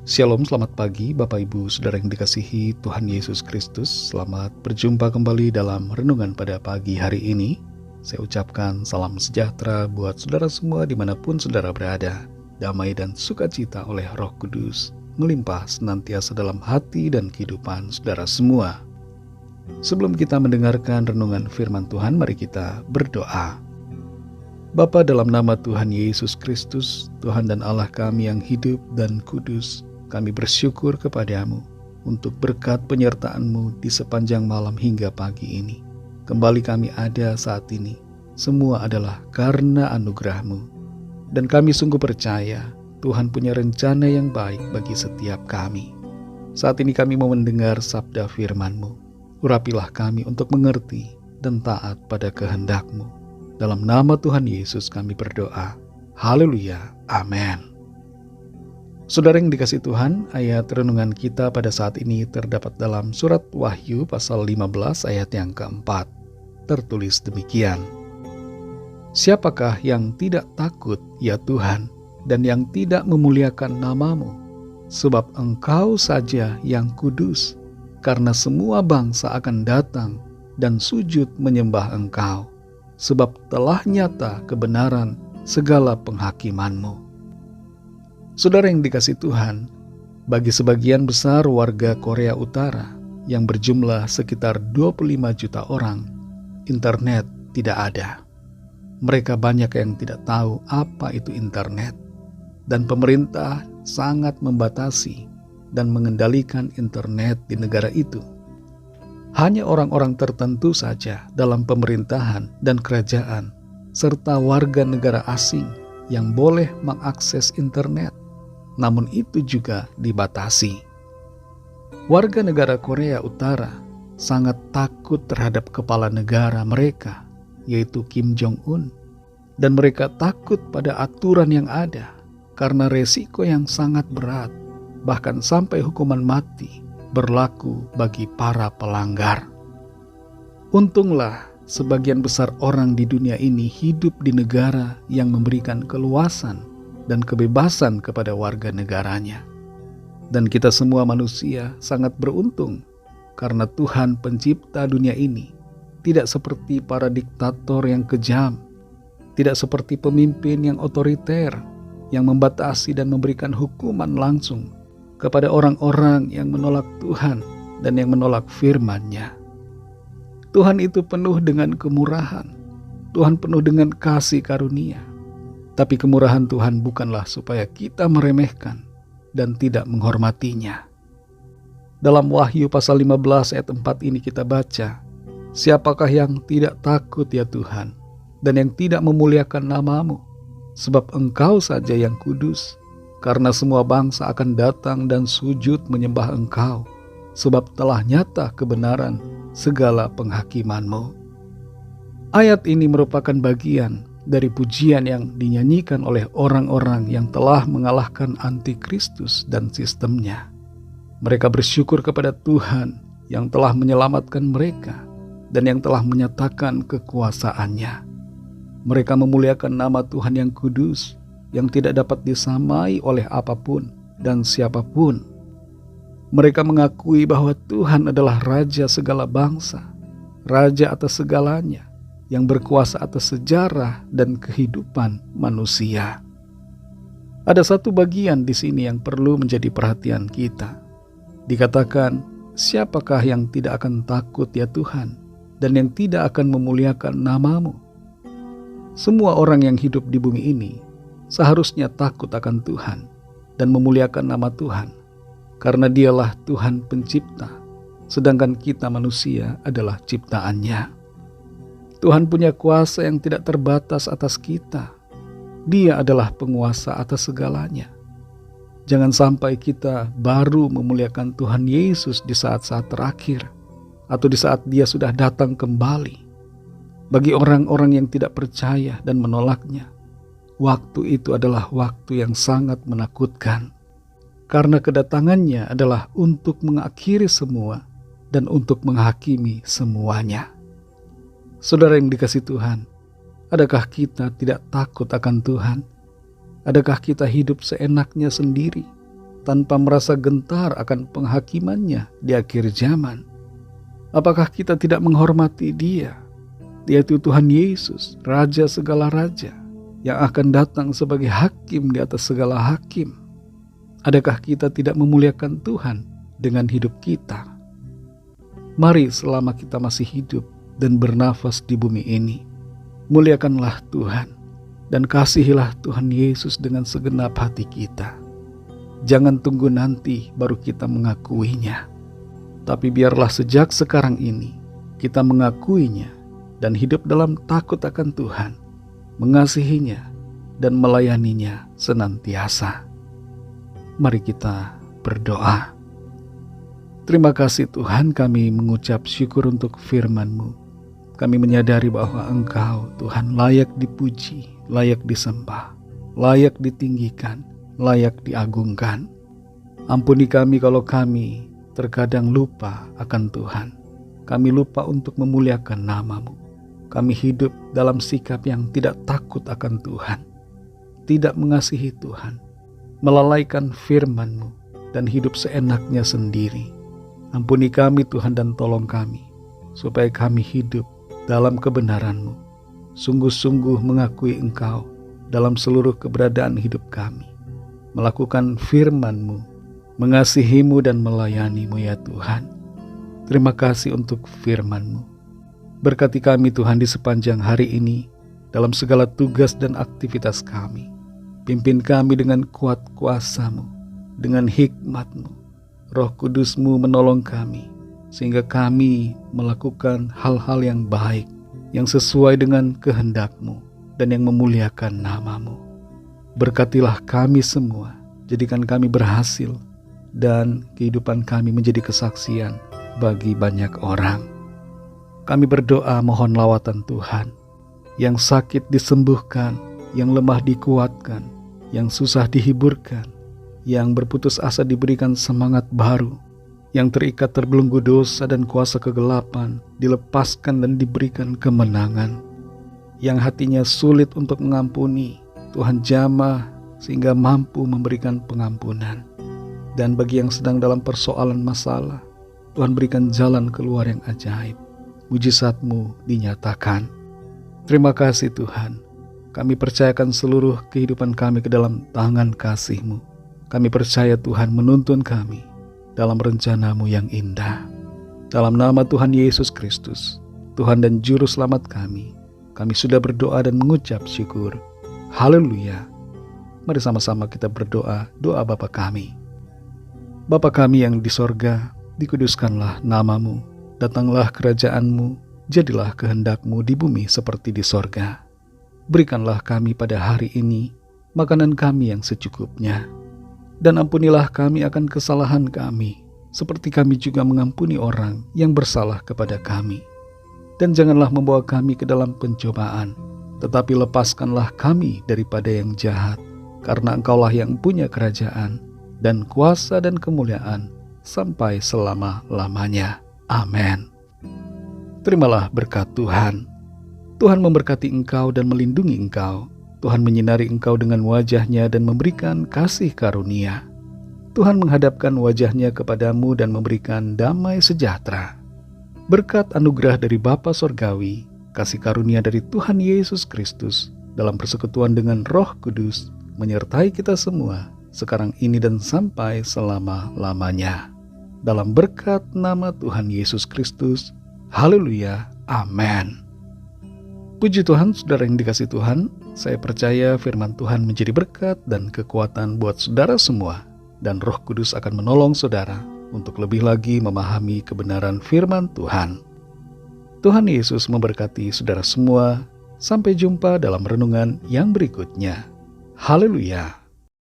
Shalom, selamat pagi Bapak Ibu Saudara yang dikasihi Tuhan Yesus Kristus. Selamat berjumpa kembali dalam renungan pada pagi hari ini. Saya ucapkan salam sejahtera buat saudara semua dimanapun saudara berada. Damai dan sukacita oleh Roh Kudus melimpah senantiasa dalam hati dan kehidupan saudara semua. Sebelum kita mendengarkan renungan firman Tuhan, mari kita berdoa. Bapa, dalam nama Tuhan Yesus Kristus, Tuhan dan Allah kami yang hidup dan kudus, kami bersyukur kepadamu untuk berkat penyertaan-Mu di sepanjang malam hingga pagi ini. Kembali kami ada saat ini, semua adalah karena anugerah-Mu. Dan kami sungguh percaya Tuhan punya rencana yang baik bagi setiap kami. Saat ini kami mau mendengar sabda firman-Mu. Urapilah kami untuk mengerti dan taat pada kehendak-Mu. Dalam nama Tuhan Yesus kami berdoa. Haleluya. Amin. Saudara yang dikasihi Tuhan, ayat renungan kita pada saat ini terdapat dalam surat Wahyu pasal 15 ayat yang keempat. Tertulis demikian. Siapakah yang tidak takut, ya Tuhan, dan yang tidak memuliakan nama-Mu? Sebab Engkau saja yang kudus, karena semua bangsa akan datang dan sujud menyembah Engkau, sebab telah nyata kebenaran segala penghakiman-Mu. Saudara yang dikasihi Tuhan, bagi sebagian besar warga Korea Utara yang berjumlah sekitar 25 juta orang, internet tidak ada. Mereka banyak yang tidak tahu apa itu internet, dan pemerintah sangat membatasi dan mengendalikan internet di negara itu. Hanya orang-orang tertentu saja dalam pemerintahan dan kerajaan, serta warga negara asing yang boleh mengakses internet. Namun itu juga dibatasi. Warga negara Korea Utara sangat takut terhadap kepala negara mereka, yaitu Kim Jong-un. Dan mereka takut pada aturan yang ada, karena resiko yang sangat berat, bahkan sampai hukuman mati, berlaku bagi para pelanggar. Untunglah sebagian besar orang di dunia ini hidup di negara yang memberikan keluasan dan kebebasan kepada warga negaranya. Dan kita semua manusia sangat beruntung karena Tuhan pencipta dunia ini tidak seperti para diktator yang kejam, tidak seperti pemimpin yang otoriter yang membatasi dan memberikan hukuman langsung kepada orang-orang yang menolak Tuhan dan yang menolak firman-Nya. Tuhan itu penuh dengan kemurahan, Tuhan penuh dengan kasih karunia. Tapi kemurahan Tuhan bukanlah supaya kita meremehkan dan tidak menghormatinya. Dalam Wahyu pasal 15 ayat 4 ini kita baca, siapakah yang tidak takut ya Tuhan, dan yang tidak memuliakan nama-Mu? Sebab Engkau saja yang kudus, karena semua bangsa akan datang dan sujud menyembah Engkau, sebab telah nyata kebenaran segala penghakiman-Mu. Ayat ini merupakan bagian dari pujian yang dinyanyikan oleh orang-orang yang telah mengalahkan antikristus dan sistemnya. Mereka bersyukur kepada Tuhan yang telah menyelamatkan mereka dan yang telah menyatakan kekuasaan-Nya. Mereka memuliakan nama Tuhan yang kudus, yang tidak dapat disamai oleh apapun dan siapapun. Mereka mengakui bahwa Tuhan adalah Raja segala bangsa, Raja atas segalanya, yang berkuasa atas sejarah dan kehidupan manusia. Ada satu bagian di sini yang perlu menjadi perhatian kita. Dikatakan, siapakah yang tidak akan takut ya Tuhan, dan yang tidak akan memuliakan nama-Mu? Semua orang yang hidup di bumi ini seharusnya takut akan Tuhan dan memuliakan nama Tuhan, karena Dialah Tuhan pencipta, sedangkan kita manusia adalah ciptaan-Nya. Tuhan punya kuasa yang tidak terbatas atas kita. Dia adalah penguasa atas segalanya. Jangan sampai kita baru memuliakan Tuhan Yesus di saat-saat terakhir, atau di saat Dia sudah datang kembali. Bagi orang-orang yang tidak percaya dan menolaknya, waktu itu adalah waktu yang sangat menakutkan. Karena kedatangannya adalah untuk mengakhiri semua dan untuk menghakimi semuanya. Saudara yang dikasihi Tuhan, adakah kita tidak takut akan Tuhan? Adakah kita hidup seenaknya sendiri, tanpa merasa gentar akan penghakimannya di akhir zaman? Apakah kita tidak menghormati Dia, yaitu Tuhan Yesus, Raja segala raja, yang akan datang sebagai hakim di atas segala hakim? Adakah kita tidak memuliakan Tuhan dengan hidup kita? Mari selama kita masih hidup dan bernafas di bumi ini, muliakanlah Tuhan dan kasihilah Tuhan Yesus dengan segenap hati kita. Jangan tunggu nanti baru kita mengakuinya, tapi biarlah sejak sekarang ini kita mengakuinya dan hidup dalam takut akan Tuhan, mengasihinya dan melayaninya senantiasa. Mari kita berdoa. Terima kasih Tuhan, kami mengucap syukur untuk firman-Mu. Kami menyadari bahwa Engkau Tuhan layak dipuji, layak disembah, layak ditinggikan, layak diagungkan. Ampuni kami kalau kami terkadang lupa akan Tuhan. Kami lupa untuk memuliakan nama-Mu. Kami hidup dalam sikap yang tidak takut akan Tuhan, tidak mengasihi Tuhan, melalaikan firman-Mu dan hidup seenaknya sendiri. Ampuni kami Tuhan dan tolong kami, supaya kami hidup dalam kebenaran-Mu, sungguh-sungguh mengakui Engkau dalam seluruh keberadaan hidup kami, melakukan firman-Mu, mengasihi-Mu dan melayani-Mu ya Tuhan. Terima kasih untuk firman-Mu. Berkati kami Tuhan di sepanjang hari ini, dalam segala tugas dan aktivitas kami. Pimpin kami dengan kuat kuasa-Mu, dengan hikmat-Mu. Roh Kudus-Mu menolong kami, sehingga kami melakukan hal-hal yang baik, yang sesuai dengan kehendak-Mu, dan yang memuliakan nama-Mu. Berkatilah kami semua, jadikan kami berhasil, dan kehidupan kami menjadi kesaksian bagi banyak orang. Kami berdoa mohon lawatan Tuhan, yang sakit disembuhkan, yang lemah dikuatkan, yang susah dihiburkan, yang berputus asa diberikan semangat baru, yang terikat terbelenggu dosa dan kuasa kegelapan dilepaskan dan diberikan kemenangan, yang hatinya sulit untuk mengampuni, Tuhan jamah sehingga mampu memberikan pengampunan. Dan bagi yang sedang dalam persoalan masalah, Tuhan berikan jalan keluar yang ajaib. Mujizat-Mu dinyatakan. Terima kasih Tuhan, kami percayakan seluruh kehidupan kami ke dalam tangan kasih-Mu. Kami percaya Tuhan menuntun kami dalam rencana-Mu yang indah. Dalam nama Tuhan Yesus Kristus, Tuhan dan Juru Selamat kami sudah berdoa dan mengucap syukur. Haleluya. Mari sama-sama kita berdoa, doa Bapa kami. Bapa kami yang di sorga, dikuduskanlah nama-Mu, datanglah kerajaan-Mu, jadilah kehendak-Mu di bumi seperti di sorga. Berikanlah kami pada hari ini makanan kami yang secukupnya. Dan ampunilah kami akan kesalahan kami, seperti kami juga mengampuni orang yang bersalah kepada kami. Dan janganlah membawa kami ke dalam pencobaan, tetapi lepaskanlah kami daripada yang jahat, karena Engkaulah yang punya kerajaan, dan kuasa dan kemuliaan, sampai selama-lamanya. Amin. Terimalah berkat Tuhan. Tuhan memberkati engkau dan melindungi engkau. Tuhan menyinari engkau dengan wajah-Nya dan memberikan kasih karunia. Tuhan menghadapkan wajah-Nya kepadamu dan memberikan damai sejahtera. Berkat anugerah dari Bapa Sorgawi, kasih karunia dari Tuhan Yesus Kristus, dalam persekutuan dengan Roh Kudus, menyertai kita semua, sekarang ini dan sampai selama-lamanya. Dalam berkat nama Tuhan Yesus Kristus, haleluya, amin. Puji Tuhan, saudara yang dikasihi Tuhan, saya percaya firman Tuhan menjadi berkat dan kekuatan buat saudara semua, dan Roh Kudus akan menolong saudara untuk lebih lagi memahami kebenaran firman Tuhan. Tuhan Yesus memberkati saudara semua. Sampai jumpa dalam renungan yang berikutnya. Haleluya.